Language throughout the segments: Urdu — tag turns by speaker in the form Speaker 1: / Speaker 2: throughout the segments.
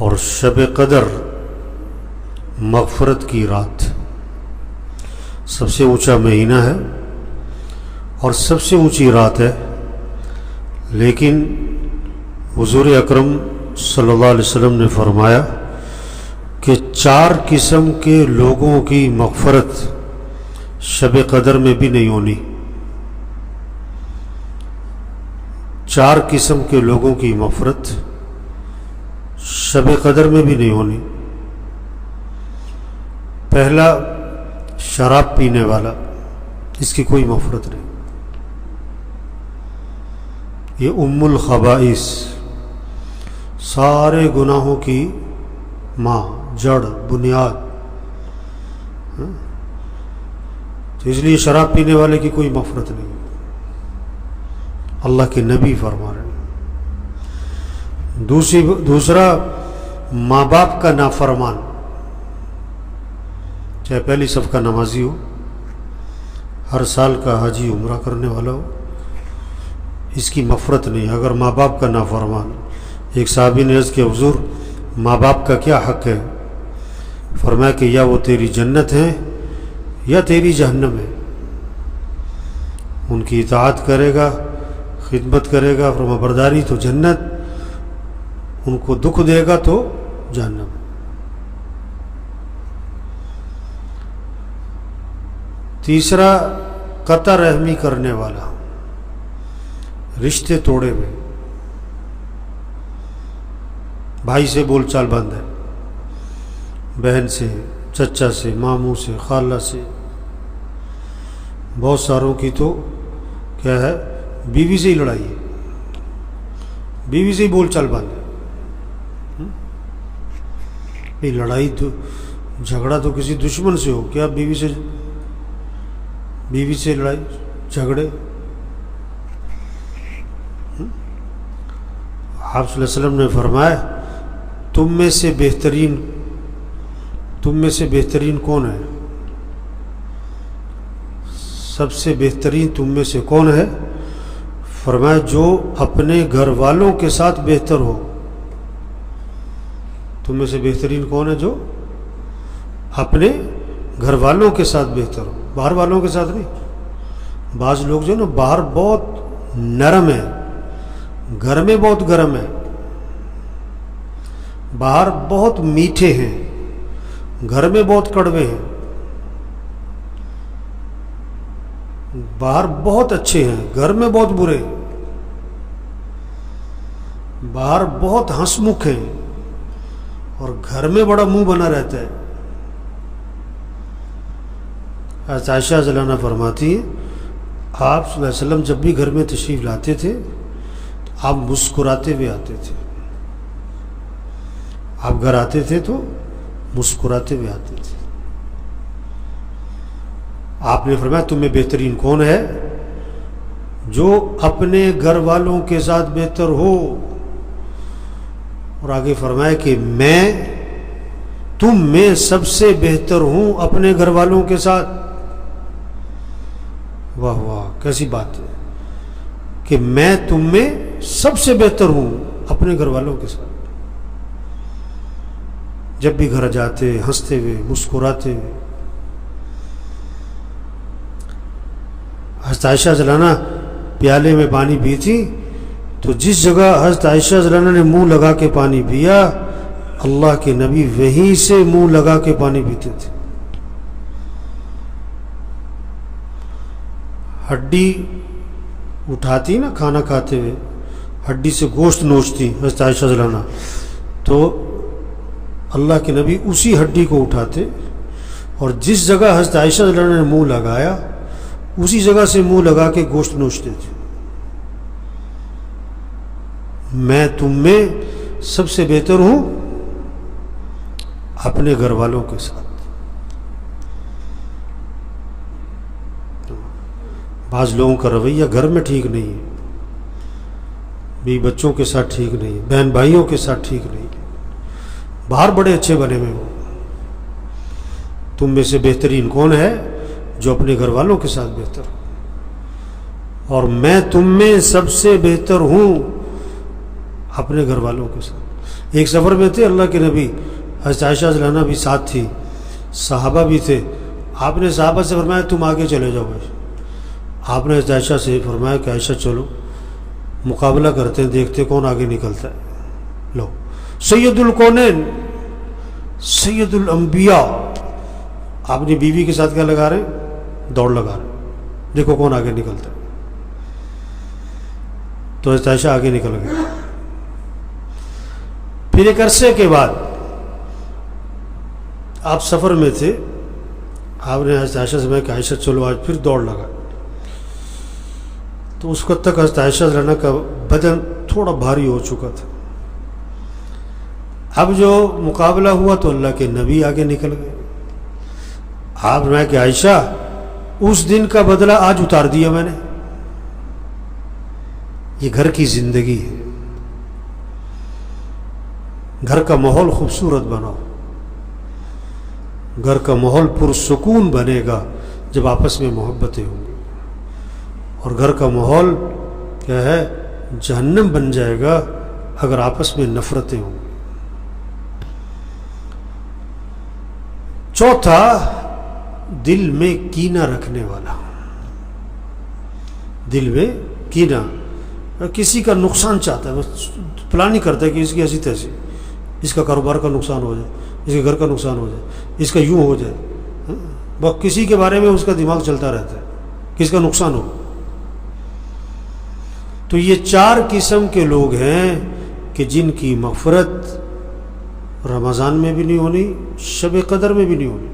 Speaker 1: اور شب قدر مغفرت کی رات، سب سے اونچا مہینہ ہے اور سب سے اونچی رات ہے، لیکن حضور اکرم صلی اللہ علیہ وسلم نے فرمایا کہ 4 قسم کے لوگوں کی مغفرت شب قدر میں بھی نہیں ہونی۔ 4 قسم کے لوگوں کی مغفرت شب قدر میں بھی نہیں ہونی۔ پہلا، شراب پینے والا، اس کی کوئی مغفرت نہیں، یہ ام الخبائث، سارے گناہوں کی ماں، جڑ، بنیاد، تو اس لیے شراب پینے والے کی کوئی مغفرت نہیں، اللہ کے نبی فرما رہے ہیں۔ دوسرا، ماں باپ کا نافرمان، چاہے پہلی صف کا نمازی ہو، ہر سال کا حاجی عمرہ کرنے والا ہو، اس کی مغفرت نہیں اگر ماں باپ کا نافرمان۔ ایک صحابی نے عرض کیا حضور ماں باپ کا کیا حق ہے؟ فرمایا کہ یا وہ تیری جنت ہے یا تیری جہنم ہے، ان کی اطاعت کرے گا، خدمت کرے گا، فرما برداری تو جنت، ان کو دکھ دے گا تو جہنم۔ تیسرا، قطع رحمی کرنے والا، رشتے توڑے ہوئے، بھائی سے بول چال بند ہے، بہن سے، چچا سے، ماموں سے، خالہ سے، بہت ساروں کی تو کیا ہے، بیوی سے ہی لڑائی ہے، بیوی سے ہی بول چال بند ہے۔ لڑائی تو، جھگڑا تو کسی دشمن سے ہو، کیا بیوی سے لڑائی جھگڑے؟ آپ صلی اللہ علیہ وسلم نے فرمایا تم میں سے بہترین کون ہے؟ سب سے بہترین تم میں سے کون ہے؟ فرمایا جو اپنے گھر والوں کے ساتھ بہتر ہو۔ تم میں سے بہترین کون ہے؟ جو اپنے گھر والوں کے ساتھ بہتر ہو، باہر والوں کے ساتھ نہیں۔ بعض لوگ جو نا باہر بہت نرم ہے، گھر میں بہت گرم ہے، باہر بہت میٹھے ہیں، گھر میں بہت کڑوے ہیں، باہر بہت اچھے ہیں، گھر میں بہت برے ہیں، باہر بہت ہنس مکھ ہیں اور گھر میں بڑا منہ بنا رہتا ہے۔ عائشہ رضی اللہ عنہا فرماتی ہیں آپ صلی اللہ علیہ وسلم جب بھی گھر میں تشریف لاتے تھے تو آپ مسکراتے ہوئے آتے تھے، آپ گھر آتے تھے تو مسکراتے ہوئے آتے تھے۔ آپ نے فرمایا تم میں بہترین کون ہے؟ جو اپنے گھر والوں کے ساتھ بہتر ہو، اور آگے فرمایا کہ میں تم میں سب سے بہتر ہوں اپنے گھر والوں کے ساتھ۔ واہ واہ، کیسی بات ہے کہ میں تم میں سب سے بہتر ہوں اپنے گھر والوں کے ساتھ۔ جب بھی گھر جاتے ہنستے ہوئے، مسکراتے ہوئے۔ حضرت عائشہ رضی اللہ عنہا پیالے میں پانی پی تھی تو جس جگہ حضرت عائشہ رضی اللہ عنہا نے منہ لگا کے پانی پیا، اللہ کے نبی وہیں سے منہ لگا کے پانی پیتے تھے۔ ہڈی اٹھاتی نا کھانا کھاتے ہوئے، ہڈی سے گوشت نوچتی حضرت عائشہ رضی اللہ عنہا، تو اللہ کے نبی اسی ہڈی کو اٹھاتے اور جس جگہ حضرت عائشہ رضی اللہ عنہا نے منہ لگایا اسی جگہ سے منہ لگا کے گوشت نوچتے تھے۔ میں تم میں سب سے بہتر ہوں اپنے گھر والوں کے ساتھ۔ بعض لوگوں کا رویہ گھر میں ٹھیک نہیں ہے، بیوی بچوں کے ساتھ ٹھیک نہیں ہے، بہن بھائیوں کے ساتھ ٹھیک نہیں ہے، باہر بڑے اچھے بنے ہوئے ہو۔ تم میں سے بہترین کون ہے؟ جو اپنے گھر والوں کے ساتھ بہتر ہو، اور میں تم میں سب سے بہتر ہوں اپنے گھر والوں کے ساتھ۔ ایک سفر میں تھے اللہ کے نبی، حضرت عائشہ رضی اللہ عنہا بھی ساتھ تھی، صحابہ بھی تھے. آپ نے صحابہ سے فرمایا تم آگے چلے جاؤ بھائی. آپ نے حضرت عائشہ سے فرمایا کہ عائشہ چلو مقابلہ کرتے ہیں، دیکھتے کون آگے نکلتا ہے. لو سید الکونین، سید الانبیاء، اپنی بیوی کے ساتھ کیا لگا رہے ہیں؟ دوڑ لگا رہے ہیں، دیکھو کون آگے نکلتا ہے. تو حضرت عائشہ آگے نکل گئے. پھر ایک عرصے کے بعد آپ سفر میں تھے، آپ نے حضرت عائشہ سے کہا کہ عائشہ چلو آج پھر دوڑ لگا. تو اس وقت تک حضرت عائشہ رضی اللہ عنہا کا بدن تھوڑا بھاری ہو چکا تھا. اب جو مقابلہ ہوا تو اللہ کے نبی آگے نکل گئے. آپ نے کہ عائشہ اس دن کا بدلہ آج اتار دیا میں نے. یہ گھر کی زندگی ہے، گھر کا ماحول خوبصورت بناؤ. گھر کا ماحول پرسکون بنے گا جب آپس میں محبتیں ہوں گی، اور گھر کا ماحول کیا ہے؟ جہنم بن جائے گا اگر آپس میں نفرتیں ہوں گی. چوتھا، دل میں کینہ رکھنے والا. دل میں کینہ، کسی کا نقصان چاہتا ہے، بس پلاننگ کرتا ہے کہ اس کی ایسی تیسی، اس کا کاروبار کا نقصان ہو جائے، اس کے گھر کا نقصان ہو جائے، اس کا یوں ہو جائے. بس کسی کے بارے میں اس کا دماغ چلتا رہتا ہے، کس کا نقصان ہو. تو یہ 4 قسم کے لوگ ہیں کہ جن کی مغفرت رمضان میں بھی نہیں ہونی، شب قدر میں بھی نہیں ہونی.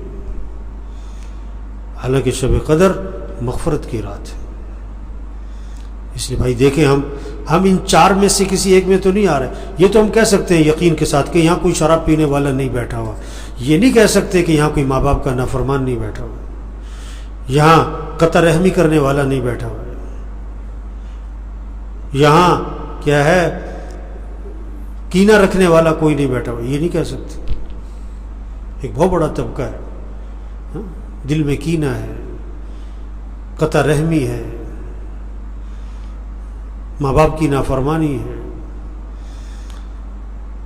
Speaker 1: حالانکہ شب قدر مغفرت کی رات ہے. اس لیے بھائی دیکھیں، ہم ان 4 میں سے کسی ایک میں تو نہیں آ رہے. یہ تو ہم کہہ سکتے ہیں یقین کے ساتھ کہ یہاں کوئی شراب پینے والا نہیں بیٹھا ہوا. یہ نہیں کہہ سکتے کہ یہاں کوئی ماں باپ کا نافرمان نہیں بیٹھا ہوا، یہاں قطع رحمی کرنے والا نہیں بیٹھا ہوا، یہاں کیا ہے کینہ رکھنے والا کوئی نہیں بیٹھا ہوا. یہ نہیں کہہ سکتے. ایک بہت بڑا طبقہ ہے، دل میں کینہ ہے، قطع رحمی ہے، ماں باپ کی نافرمانی ہے.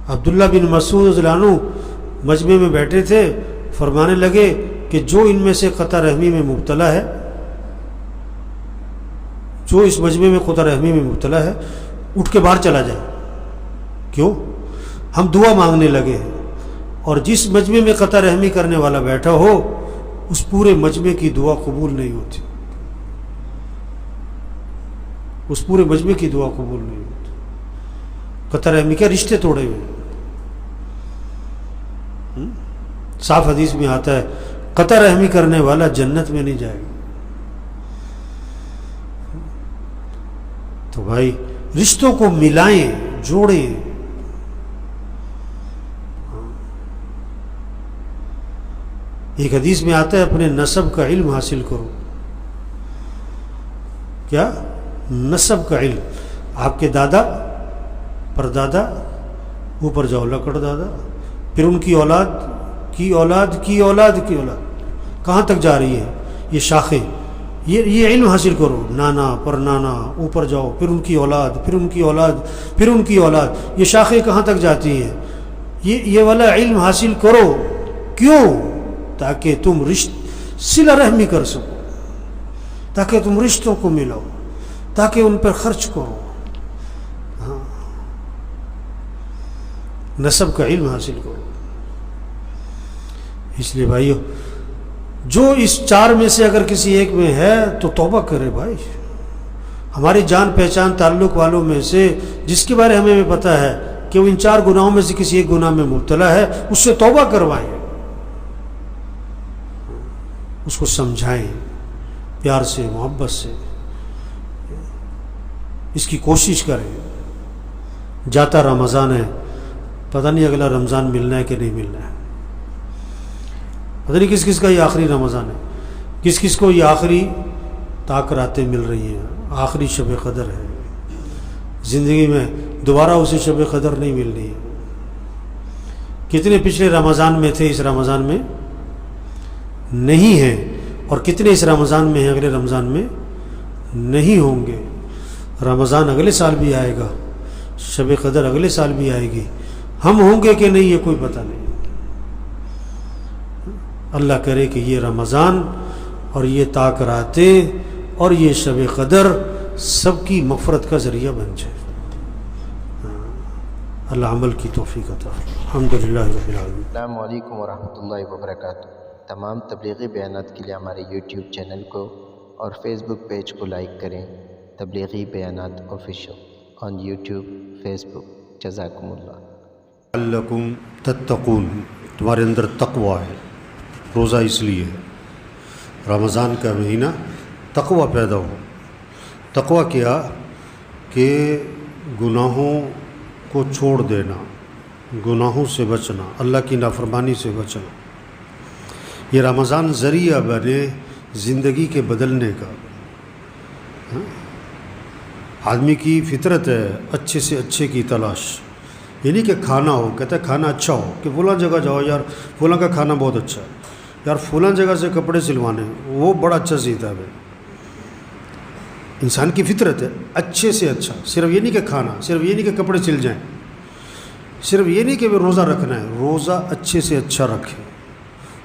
Speaker 1: عبداللہ بن مسعود رضی اللہ عنہ مجمع میں بیٹھے تھے، فرمانے لگے کہ جو ان میں سے قطع رحمی میں مبتلا ہے، جو اس مجمع میں قطع رحمی میں مبتلا ہے، اٹھ کے باہر چلا جائے. کیوں؟ ہم دعا مانگنے لگے ہیں، اور جس مجمع میں قطع رحمی کرنے والا بیٹھا ہو اس پورے مجمع کی دعا قبول نہیں ہوتی، اس پورے مجمع کی دعا قبول نہیں ہوتی. قطع رحمی کے رشتے توڑے ہوئے. صاف حدیث میں آتا ہے قطع رحمی کرنے والا جنت میں نہیں جائے گا. تو بھائی رشتوں کو ملائیں، جوڑیں. ایک حدیث میں آتا ہے اپنے نسب کا علم حاصل کرو. کیا؟ نسب کا علم. آپ کے دادا، پردادا، اوپر جاؤ لکڑ دادا، پھر ان کی اولاد کی اولاد کی اولاد کی اولاد، کہاں تک جا رہی ہے یہ شاخیں. یہ علم حاصل کرو. نانا پر نانا، اوپر جاؤ، پھر ان کی اولاد، پھر ان کی اولاد، پھر ان کی اولاد، یہ شاخیں کہاں تک جاتی ہیں. یہ والا علم حاصل کرو. کیوں؟ تاکہ تم صلہ رحمی کر سکو، تاکہ تم رشتوں کو ملاؤ، تاکہ ان پر خرچ کرو. ہاں، نسب کا علم حاصل کرو. اس لیے بھائیو، جو اس 4 میں سے اگر کسی ایک میں ہے تو توبہ کرے. بھائی ہماری جان پہچان تعلق والوں میں سے جس کے بارے ہمیں پتہ ہے کہ وہ ان 4 گناہوں میں سے کسی ایک گناہ میں مبتلا ہے، اس سے توبہ کروائیں، اس کو سمجھائیں پیار سے، محبت سے. اس کی کوشش کریں. جاتا رمضان ہے، پتہ نہیں اگلا رمضان ملنا ہے کہ نہیں ملنا ہے. پتہ نہیں کس کس کا یہ آخری رمضان ہے، کس کس کو یہ آخری طاق راتیں مل رہی ہیں، آخری شب قدر ہے. زندگی میں دوبارہ اسے شب قدر نہیں ملنی ہے. کتنے پچھلے رمضان میں تھے، اس رمضان میں نہیں ہیں، اور کتنے اس رمضان میں ہیں، اگلے رمضان میں نہیں ہوں گے. رمضان اگلے سال بھی آئے گا، شب قدر اگلے سال بھی آئے گی. ہم ہوں گے کہ نہیں یہ کوئی پتہ نہیں. اللہ کرے کہ یہ رمضان اور یہ تاک راتیں اور یہ شب قدر سب کی مغفرت کا ذریعہ بن جائے. اللہ عمل کی توفیق عطا. الحمدللہ رب العالمین.
Speaker 2: السلام علیکم ورحمۃ اللہ وبرکاتہ. تمام تبلیغی بیانات کے لیے ہمارے یوٹیوب چینل کو اور فیس بک پیج کو لائک کریں. تبلیغی بیانات آفیشیل آن یوٹیوب فیس بک. جزاکم اللہ.
Speaker 1: لعلکم تتقون، تمہارے اندر تقوی ہے. روزہ اس لیے ہے رمضان کا مہینہ تقوی پیدا ہو. تقوی کیا کہ گناہوں کو چھوڑ دینا، گناہوں سے بچنا، اللہ کی نافرمانی سے بچنا. یہ رمضان ذریعہ بنے زندگی کے بدلنے کا. آدمی کی فطرت ہے اچھے سے اچھے کی تلاش. یہ نہیں کہ کھانا ہو، کہتا ہے کھانا اچھا ہو کہ فلاں جگہ جاؤ یار فلاں کا کھانا بہت اچھا ہے، یار فلاں جگہ سے کپڑے سلوانے وہ بڑا اچھا سیتا ہے. انسان کی فطرت ہے اچھے سے اچھا. صرف یہ نہیں کہ کھانا، صرف یہ نہیں کہ کپڑے سل جائیں، صرف یہ نہیں کہ وہ روزہ رکھنا ہے. روزہ اچھے سے اچھا رکھے،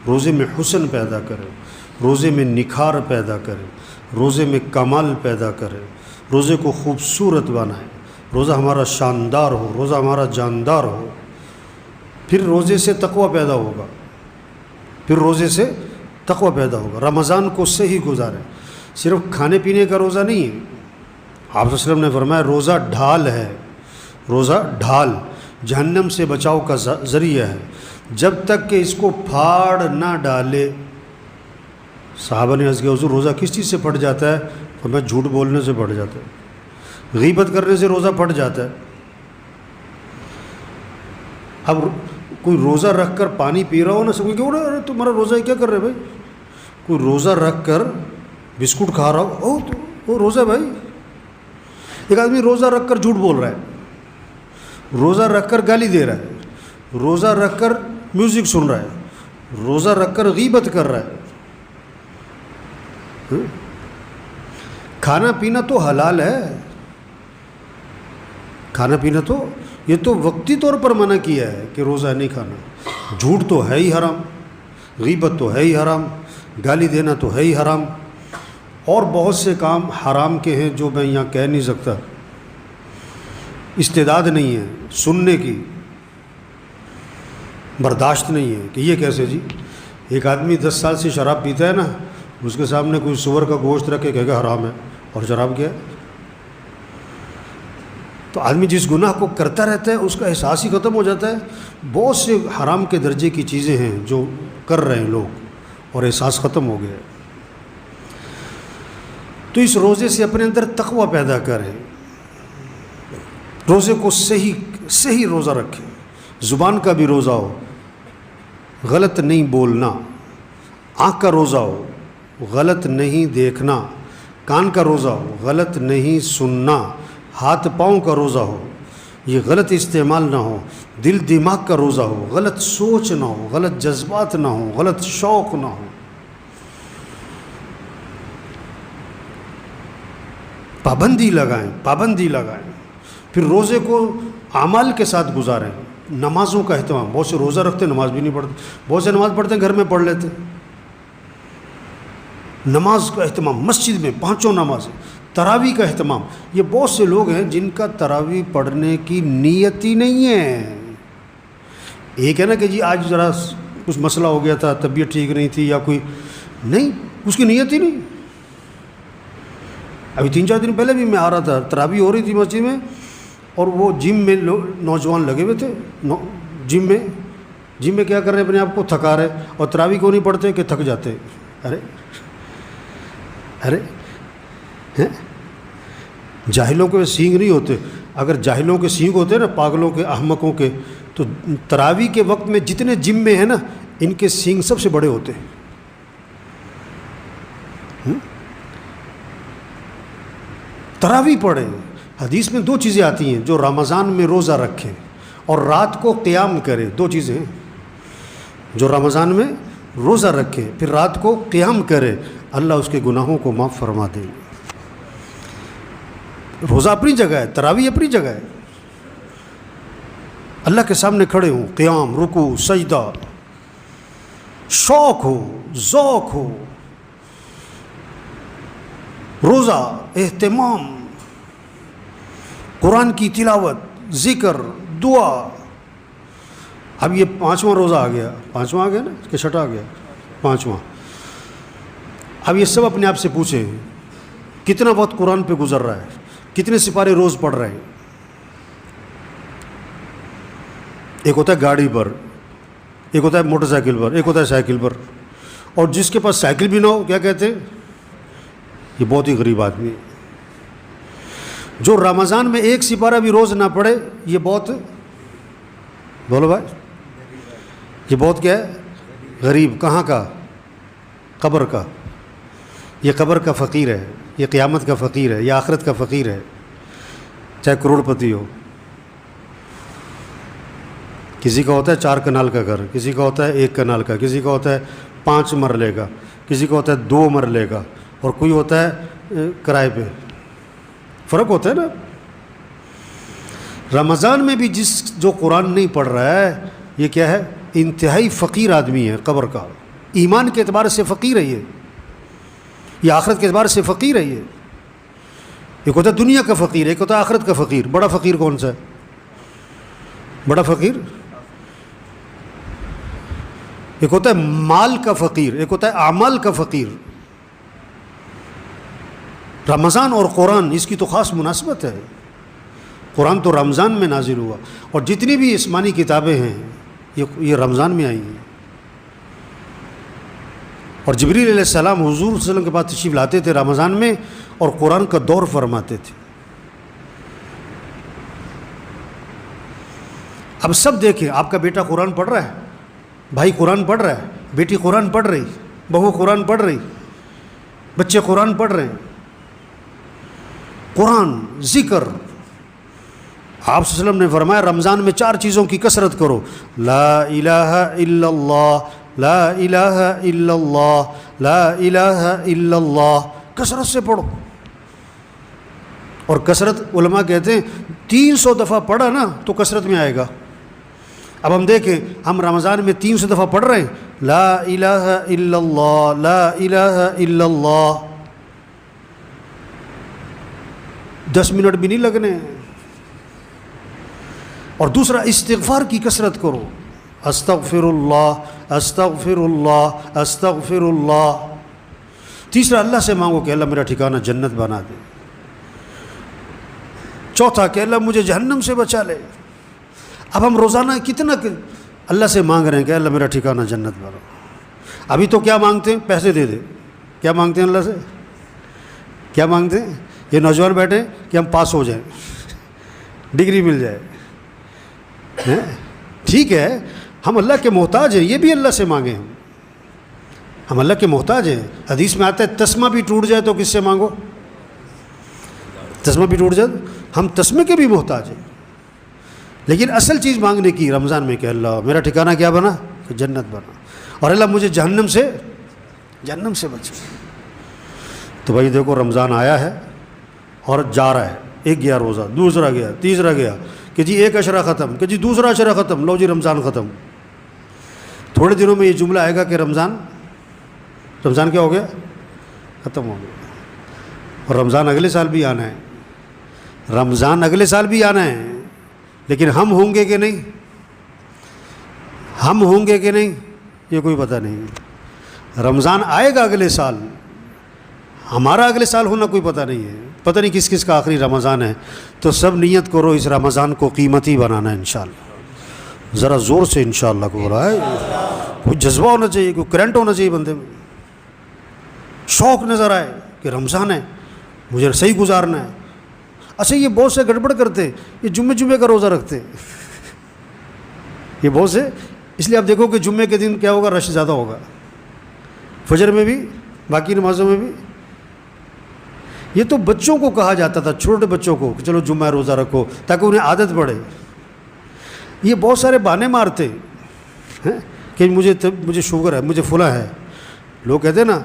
Speaker 1: روزے میں حسن پیدا کرے، روزے میں نکھار پیدا کرے، روزے میں کمال پیدا کرے، روزے کو خوبصورت بنائے. روزہ ہمارا شاندار ہو، روزہ ہمارا جاندار ہو. پھر روزے سے تقوی پیدا ہوگا، پھر روزے سے تقوی پیدا ہوگا. رمضان کو صحیح گزارے. صرف کھانے پینے کا روزہ نہیں ہے. آپ صلی اللہ علیہ وسلم نے فرمایا روزہ ڈھال ہے. روزہ ڈھال جہنم سے بچاؤ کا ذریعہ ہے. جب تک کہ اس کو پھاڑ نہ ڈالے. صحابہ نے عرض کیا حضور روزہ کس چیز سے پھٹ جاتا ہے؟ فرمایا جھوٹ بولنے سے پھٹ جاتا ہے، غیبت کرنے سے روزہ پھٹ جاتا ہے. اب کوئی روزہ رکھ کر پانی پی رہا ہو نا، سب کہ ارے تمہارا روزہ کیا کر رہے بھائی. کوئی روزہ رکھ کر بسکٹ کھا رہا ہو وہ روزہ بھائی. ایک آدمی روزہ رکھ کر جھوٹ بول رہا ہے، روزہ رکھ کر گالی دے رہا ہے، روزہ رکھ کر میوزک سن رہا ہے، روزہ رکھ کر غیبت کر رہا ہے. کھانا پینا تو حلال ہے، کھانا پینا تو یہ تو وقتی طور پر منع کیا ہے کہ روزہ نہیں کھانا. جھوٹ تو ہے ہی حرام، غیبت تو ہے ہی حرام، گالی دینا تو ہے ہی حرام، اور بہت سے کام حرام کے ہیں جو میں یہاں کہہ نہیں سکتا. استعداد نہیں ہے سننے کی، برداشت نہیں ہے کہ یہ کیسے جی. ایک آدمی 10 سال سے شراب پیتا ہے نا، اس کے سامنے کوئی سور کا گوشت رکھ کے کہے گا حرام ہے، اور شراب کیا ہے. تو آدمی جس گناہ کو کرتا رہتا ہے اس کا احساس ہی ختم ہو جاتا ہے. بہت سے حرام کے درجے کی چیزیں ہیں جو کر رہے ہیں لوگ اور احساس ختم ہو گیا. تو اس روزے سے اپنے اندر تقوی پیدا کریں، روزے کو صحیح روزہ رکھیں. زبان کا بھی روزہ ہو، غلط نہیں بولنا. آنکھ کا روزہ ہو، غلط نہیں دیکھنا. کان کا روزہ ہو، غلط نہیں سننا. ہاتھ پاؤں کا روزہ ہو، یہ غلط استعمال نہ ہو. دل دماغ کا روزہ ہو، غلط سوچ نہ ہو، غلط جذبات نہ ہو، غلط شوق نہ ہو. پابندی لگائیں. پھر روزے کو اعمال کے ساتھ گزاریں. نمازوں کا اہتمام. بہت سے روزہ رکھتے نماز بھی نہیں پڑھتے، بہت سے نماز پڑھتے ہیں گھر میں پڑھ لیتے. نماز کا اہتمام مسجد میں 5 نمازیں. تراویح کا اہتمام. یہ بہت سے لوگ ہیں جن کا تراویح پڑھنے کی نیت ہی نہیں ہے. ایک ہے نا کہ جی آج ذرا کچھ مسئلہ ہو گیا تھا، طبیعت ٹھیک نہیں تھی یا کوئی نہیں، اس کی نیت ہی نہیں. ابھی 3-4 دن پہلے بھی میں آ رہا تھا، تراویح ہو رہی تھی مسجد میں، اور وہ جم میں نوجوان لگے ہوئے تھے. جم میں کیا کر رہے ہیں؟ اپنے آپ کو تھکا رہے، اور تراویح کو نہیں پڑھتے کہ تھک جاتے. ارے جاہلوں کے سینگ نہیں ہوتے. اگر جاہلوں کے سینگ ہوتے نا، پاگلوں کے احمقوں کے، تو تراویح کے وقت میں جتنے جم میں ہیں نا، ان کے سینگ سب سے بڑے ہوتے. تراویح پڑھیں. حدیث میں 2 چیزیں آتی ہیں، جو رمضان میں روزہ رکھیں اور رات کو قیام کریں. 2 چیزیں ہیں. جو رمضان میں روزہ رکھے پھر رات کو قیام کرے، اللہ اس کے گناہوں کو معاف فرما دے. روزہ اپنی جگہ ہے، تراویح اپنی جگہ ہے. اللہ کے سامنے کھڑے ہوں، قیام، رکوع، سجدہ، شوق ہو، ذوق ہو، روزہ، اہتمام، قرآن کی تلاوت، ذکر، دعا. اب یہ 5واں روزہ آ گیا، 5واں آ گیا نا کہ 6واں آ گیا؟ 5واں. اب یہ سب اپنے آپ سے پوچھیں کتنا وقت قرآن پہ گزر رہا ہے، کتنے سپارے روز پڑھ رہے ہیں. ایک ہوتا ہے گاڑی پر، ایک ہوتا ہے موٹر سائیکل پر، ایک ہوتا ہے سائیکل پر. اور جس کے پاس سائیکل بھی نہ ہو کیا کہتے ہیں؟ یہ بہت ہی غریب آدمی ہے. جو رمضان میں ایک سپارہ بھی روز نہ پڑھے یہ بہت، بولو بھائی، یہ بہت کیا ہے؟ غریب. کہاں کا؟ قبر کا. یہ قبر کا فقیر ہے، یہ قیامت کا فقیر ہے، یہ آخرت کا فقیر ہے، چاہے کروڑ پتی ہو. کسی کا ہوتا ہے 4 کنال کا گھر، کسی کا ہوتا ہے 1 کنال کا، کسی کا ہوتا ہے 5 مرلے کا، کسی کا ہوتا ہے 2 مرلے کا، اور کوئی ہوتا ہے کرائے پہ. فرق ہوتا ہے نا. رمضان میں بھی جو قرآن نہیں پڑھ رہا ہے یہ کیا ہے؟ انتہائی فقیر آدمی ہے قبر کا. ایمان کے اعتبار سے فقیر ہے یہ آخرت کے اعتبار سے فقیر ہے یہ. ایک ہوتا ہے دنیا کا فقیر، ایک ہوتا ہے آخرت کا فقیر. بڑا فقیر کون سا ہے؟ بڑا فقیر ایک ہوتا ہے مال کا فقیر، ایک ہوتا ہے اعمال کا فقیر. رمضان اور قرآن اس کی تو خاص مناسبت ہے. قرآن تو رمضان میں نازل ہوا، اور جتنی بھی آسمانی کتابیں ہیں یہ رمضان میں آئی ہیں. اور جبریل علیہ السلام حضور صلی اللہ علیہ وسلم کے پاس تشریف لاتے تھے رمضان میں اور قرآن کا دور فرماتے تھے. اب سب دیکھیں، آپ کا بیٹا قرآن پڑھ رہا ہے، بھائی قرآن پڑھ رہا ہے، بیٹی قرآن پڑھ رہی، بہو قرآن پڑھ رہی، بچے قرآن پڑھ رہے ہیں. قرآن، ذکر. آپ صلی اللہ علیہ وسلم نے فرمایا رمضان میں 4 چیزوں کی کثرت کرو. لا الہ الا اللہ، لا الہ الا اللہ، لا الہ الا اللہ. کثرت سے پڑھو. اور کثرت علماء کہتے ہیں 300 دفعہ پڑھا نا تو کثرت میں آئے گا. اب ہم دیکھیں، ہم رمضان میں 300 دفعہ پڑھ رہے ہیں لا الہ الا اللہ، لا الہ الا اللہ. 10 منٹ بھی نہیں لگنے. اور دوسرا استغفار کی کثرت کرو. استغفر اللہ، استغفر اللہ، استغفر اللہ. تیسرا اللہ سے مانگو کہ اللہ میرا ٹھکانہ جنت بنا دے. چوتھا کہ اللہ مجھے جہنم سے بچا لے. اب ہم روزانہ کتنا اللہ سے مانگ رہے ہیں کہ اللہ میرا ٹھکانہ جنت بنا. ابھی تو کیا مانگتے ہیں؟ پیسے دے دے. کیا مانگتے ہیں اللہ سے؟ کیا مانگتے ہیں؟ یہ نوجوان بیٹھے کہ ہم پاس ہو جائیں، ڈگری مل جائے. ٹھیک ہے، ہم اللہ کے محتاج ہیں، یہ بھی اللہ سے مانگیں. ہم اللہ کے محتاج ہیں. حدیث میں آتا ہے تسمہ بھی ٹوٹ جائے تو کس سے مانگو؟ تسمہ بھی ٹوٹ جائے ہم تسمے کے بھی محتاج ہیں. لیکن اصل چیز مانگنے کی رمضان میں کہ اللہ میرا ٹھکانہ کیا بنا؟ کہ جنت بنا. اور اللہ مجھے جہنم سے بچے. تو بھائی دیکھو رمضان آیا ہے اور جا رہا ہے. ایک گیا روزہ، دوسرا گیا، تیسرا گیا، کہ جی ایک عشرہ ختم، کہ جی دوسرا عشرہ ختم، لو جی رمضان ختم. تھوڑے دنوں میں یہ جملہ آئے گا کہ رمضان کیا ہو گیا؟ ختم ہو گیا. اور رمضان اگلے سال بھی آنا ہے، رمضان اگلے سال بھی آنا ہے. لیکن ہم ہوں گے کہ نہیں؟ ہم ہوں گے کہ نہیں یہ کوئی پتہ نہیں. رمضان آئے گا اگلے سال، ہمارا اگلے سال ہونا کوئی پتہ نہیں ہے. پتہ نہیں کس کس کا آخری رمضان ہے. تو سب نیت کرو اس رمضان کو قیمتی بنانا ہے انشاءاللہ. ذرا زور سے انشاءاللہ کو بولا ہے. کوئی جذبہ ہونا چاہیے، کوئی کرنٹ ہونا چاہیے بندے میں. شوق نظر آئے کہ رمضان ہے، مجھے صحیح گزارنا ہے. اچھا یہ بہت سے گڑبڑ کرتے ہیں، یہ جمعے کا روزہ رکھتے ہیں. یہ بہت سے، اس لیے آپ دیکھو کہ جمعے کے دن کیا ہوگا؟ رش زیادہ ہوگا. فجر میں بھی، باقی نمازوں میں بھی. یہ تو بچوں کو کہا جاتا تھا، چھوٹے بچوں کو، کہ چلو جمعہ روزہ رکھو تاکہ انہیں عادت پڑے. یہ بہت سارے بہانے مارتے ہیں کہ مجھے شوگر ہے، مجھے فلاں ہے. لوگ کہتے ہیں نا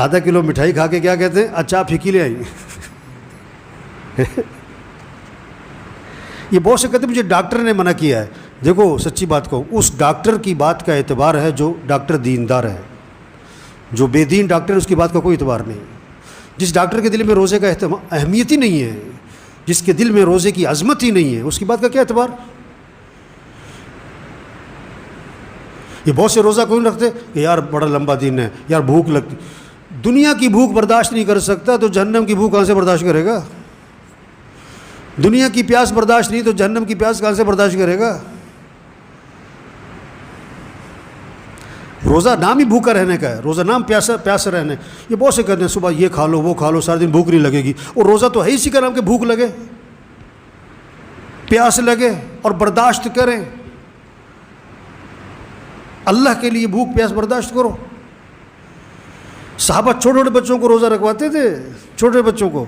Speaker 1: آدھا کلو مٹھائی کھا کے کیا کہتے ہیں؟ اچھا آپ پھیکی لے آئیں. یہ بہت سے کہتے ہیں مجھے ڈاکٹر نے منع کیا ہے. دیکھو سچی بات کہوں، اس ڈاکٹر کی بات کا اعتبار ہے جو ڈاکٹر دیندار ہے. جو بے دین ڈاکٹر ہے اس کی بات کا کوئی اعتبار نہیں. جس ڈاکٹر کے دل میں روزے کا اہمیت ہی نہیں ہے، جس کے دل میں روزے کی عظمت ہی نہیں ہے، اس کی بات کا کیا اعتبار؟ یہ بہت سے روزہ کیوں رکھتے کہ یار بڑا لمبا دن ہے، یار بھوک لگتی. دنیا کی بھوک برداشت نہیں کر سکتا تو جہنم کی بھوک کہاں سے برداشت کرے گا؟ دنیا کی پیاس برداشت نہیں تو جہنم کی پیاس کہاں سے برداشت کرے گا؟ روزہ نام ہی بھوکا رہنے کا ہے، روزہ نام پیاسا رہنے. یہ بہت سے کہتے ہیں صبح یہ کھا لو وہ کھا لو، سارے دن بھوک نہیں لگے گی. اور روزہ تو ہے اسی کا نام کہ بھوک لگے، پیاس لگے اور برداشت کریں. اللہ کے لیے بھوک پیاس برداشت کرو. صحابہ چھوٹے چھوٹے بچوں کو روزہ رکھواتے تھے، چھوٹے بچوں کو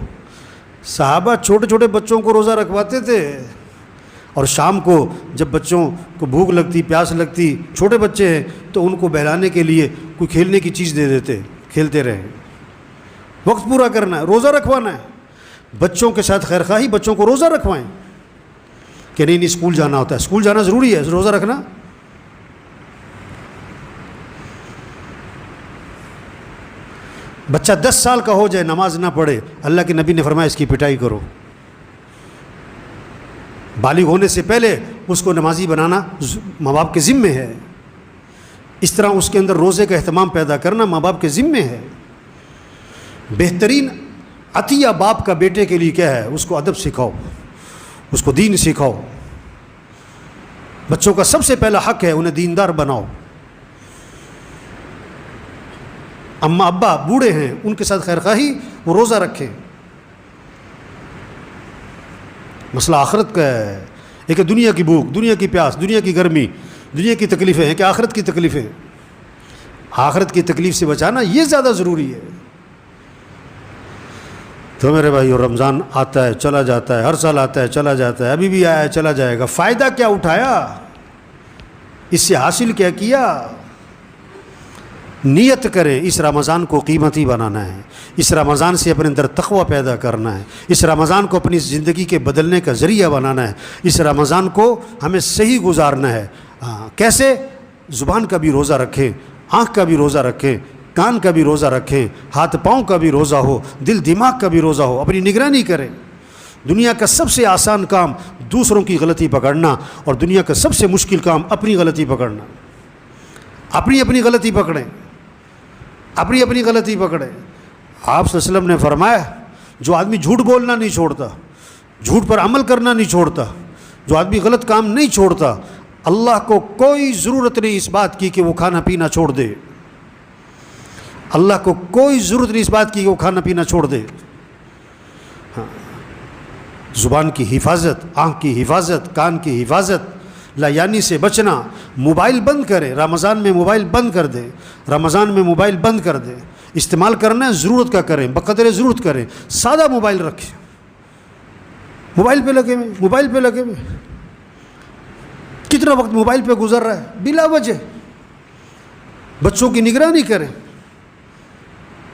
Speaker 1: صحابہ چھوٹے چھوٹے بچوں کو روزہ رکھواتے تھے. اور شام کو جب بچوں کو بھوک لگتی، پیاس لگتی، چھوٹے بچے ہیں تو ان کو بہلانے کے لیے کوئی کھیلنے کی چیز دے دیتے، کھیلتے رہیں. وقت پورا کرنا ہے، روزہ رکھوانا ہے. بچوں کے ساتھ خیر خواہی، بچوں کو روزہ رکھوائیں کہ نہیں اسکول جانا ہوتا ہے، اسکول جانا ضروری ہے، روزہ رکھنا. بچہ 10 سال کا ہو جائے نماز نہ پڑھے، اللہ کے نبی نے فرمایا اس کی پٹائی کرو. بالغ ہونے سے پہلے اس کو نمازی بنانا ماں باپ کے ذمے ہے. اس طرح اس کے اندر روزے کا اہتمام پیدا کرنا ماں باپ کے ذمے ہے. بہترین عطیہ باپ کا بیٹے کے لیے کیا ہے؟ اس کو ادب سکھاؤ، اس کو دین سکھاؤ. بچوں کا سب سے پہلا حق ہے انہیں دیندار بناؤ. اماں ابا بوڑھے ہیں، ان کے ساتھ خیر خواہی، وہ روزہ رکھیں. مسئلہ آخرت کا ہے. ایک ہے دنیا کی بھوک، دنیا کی پیاس، دنیا کی گرمی، دنیا کی تکلیفیں ہیں کہ آخرت کی تکلیفیں. آخرت کی تکلیف سے بچانا یہ زیادہ ضروری ہے. تو میرے بھائی رمضان آتا ہے چلا جاتا ہے، ہر سال آتا ہے چلا جاتا ہے، ابھی بھی آیا ہے چلا جائے گا. فائدہ کیا اٹھایا؟ اس سے حاصل کیا کیا؟ نیت کریں اس رمضان کو قیمتی بنانا ہے، اس رمضان سے اپنے اندر تقوی پیدا کرنا ہے، اس رمضان کو اپنی زندگی کے بدلنے کا ذریعہ بنانا ہے، اس رمضان کو ہمیں صحیح گزارنا ہے. کیسے؟ زبان کا بھی روزہ رکھیں، آنکھ کا بھی روزہ رکھیں، کان کا بھی روزہ رکھیں، ہاتھ پاؤں کا بھی روزہ ہو، دل دماغ کا بھی روزہ ہو. اپنی نگرانی کریں. دنیا کا سب سے آسان کام دوسروں کی غلطی پکڑنا، اور دنیا کا سب سے مشکل کام اپنی غلطی پکڑنا. اپنی غلطی پکڑیں، اپنی غلطی پکڑیں. آپ صلی اللہ علیہ وسلم نے فرمایا جو آدمی جھوٹ بولنا نہیں چھوڑتا، جھوٹ پر عمل کرنا نہیں چھوڑتا، جو آدمی غلط کام نہیں چھوڑتا، اللہ کو کوئی ضرورت نہیں اس بات کی کہ وہ کھانا پینا چھوڑ دے. اللہ کو کوئی ضرورت نہیں اس بات کی کہ وہ کھانا پینا چھوڑ دے. زبان کی حفاظت، آنکھ کی حفاظت، کان کی حفاظت، لایانی سے بچنا. موبائل بند کریں، رمضان میں موبائل بند کر دیں، رمضان میں موبائل بند کر دیں. استعمال کرنا ہے ضرورت کا کریں، بقدر ضرورت کریں. سادہ موبائل رکھیں، موبائل پہ لگے ہوئے. کتنا وقت موبائل پہ گزر رہا ہے بلا وجہ. بچوں کی نگرانی کریں.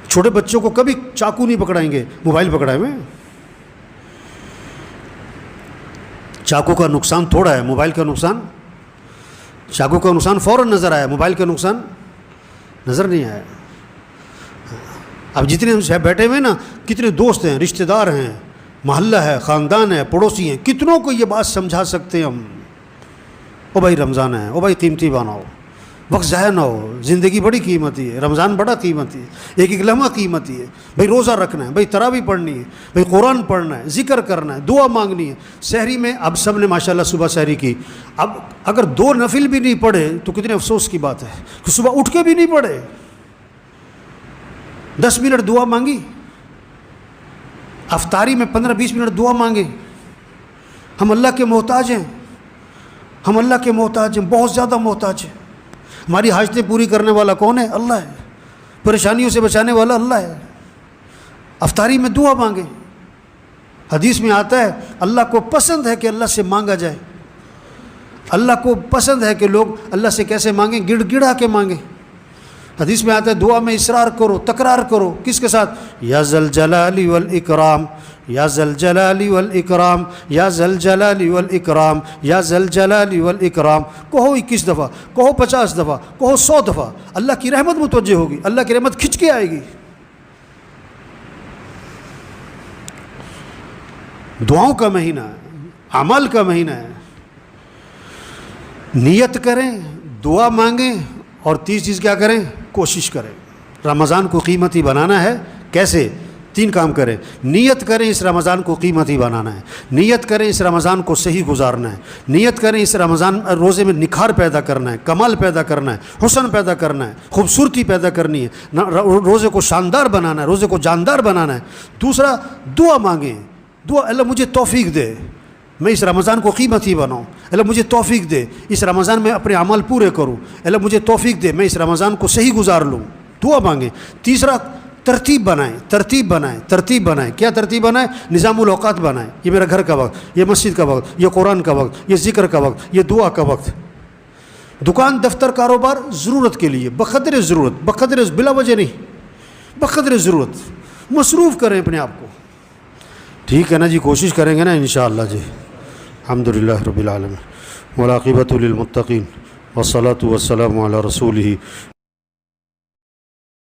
Speaker 1: چھوٹے بچوں کو کبھی چاقو نہیں پکڑائیں گے، موبائل پکڑائے ہوئے. چاقو کا نقصان تھوڑا ہے، موبائل کا نقصان، چاقو کا نقصان فوراً نظر آیا، موبائل کا نقصان نظر نہیں آیا. اب جتنے ہم بیٹھے ہوئے نا، کتنے دوست ہیں، رشتہ دار ہیں، محلہ ہے، خاندان ہے، پڑوسی ہیں، کتنوں کو یہ بات سمجھا سکتے ہیں ہم. او بھائی رمضان ہے، او بھائی قیمتی بناؤ، وقت ضائع نہ ہو. زندگی بڑی قیمتی ہے، رمضان بڑا قیمتی ہے، ایک ایک لمحہ قیمتی ہے. بھائی روزہ رکھنا ہے، بھائی تراویح پڑھنی ہے، بھائی قرآن پڑھنا ہے، ذکر کرنا ہے، دعا مانگنی ہے. سحری میں اب سب نے ماشاءاللہ صبح سحری کی. اب اگر 2 نفل بھی نہیں پڑھے تو کتنے افسوس کی بات ہے کہ صبح اٹھ کے بھی نہیں پڑھے. 10 منٹ دعا مانگی، افطاری میں 15-20 منٹ دعا مانگے. ہم اللہ کے محتاج ہیں، ہم اللہ کے محتاج ہیں، بہت زیادہ محتاج ہیں. ہماری حاجتیں پوری کرنے والا کون ہے؟ اللہ ہے. پریشانیوں سے بچانے والا اللہ ہے. افطاری میں دعا مانگے. حدیث میں آتا ہے اللہ کو پسند ہے کہ اللہ سے مانگا جائے. اللہ کو پسند ہے کہ لوگ اللہ سے کیسے مانگیں؟ گڑ گڑا کے مانگیں. حدیث میں آتا ہے دعا میں اصرار کرو، تکرار کرو، کس کے ساتھ؟ یا ذل جلال والاکرام، یا ذل جلال والاکرام، یا ذل جلال والاکرام، یا ذل جلال والاکرام، کہو 21 دفعہ، کہو 50 دفعہ، کہو 100 دفعہ، اللہ کی رحمت متوجہ ہوگی، اللہ کی رحمت کھنچ کے آئے گی۔ دعاؤں کا مہینہ ہے، اعمال کا مہینہ ہے، نیت کریں، دعا مانگیں، اور 30 چیز کیا کریں؟ کوشش کریں۔ رمضان کو قیمتی بنانا ہے، کیسے؟ 3 کام کریں۔ نیت کریں اس رمضان کو قیمتی بنانا ہے، نیت کریں اس رمضان کو صحیح گزارنا ہے، نیت کریں اس رمضان روزے میں نکھار پیدا کرنا ہے، کمال پیدا کرنا ہے، حسن پیدا کرنا ہے، خوبصورتی پیدا کرنی ہے، روزے کو شاندار بنانا ہے، روزے کو جاندار بنانا ہے۔ دوسرا، دعا مانگیں، دعا، اللہ مجھے توفیق دے، میں اس رمضان کو قیمتی بناؤں، اللہ مجھے توفیق دے، اس رمضان میں اپنے اعمال پورے کروں، اللہ مجھے توفیق دے، میں اس رمضان کو صحیح گزار لوں، دعا مانگیں۔ تیسرا، ترتیب بنائیں، ترتیب بنائیں، ترتیب بنائیں۔ کیا ترتیب بنائیں؟ نظام الاوقات بنائیں، یہ میرا گھر کا وقت، یہ مسجد کا وقت، یہ قرآن کا وقت، یہ ذکر کا وقت، یہ دعا کا وقت۔ دکان، دفتر، کاروبار ضرورت کے لیے، بقدر ضرورت، بقدر، بلا وجہ نہیں، بقدر ضرورت مصروف کریں اپنے آپ کو، ٹھیک ہے نا جی؟ کوشش کریں گے نا انشاءاللہ جی۔ الحمدللہ رب العالمین والعاقبۃ للمتقین والصلاۃ والسلام علی رسولہ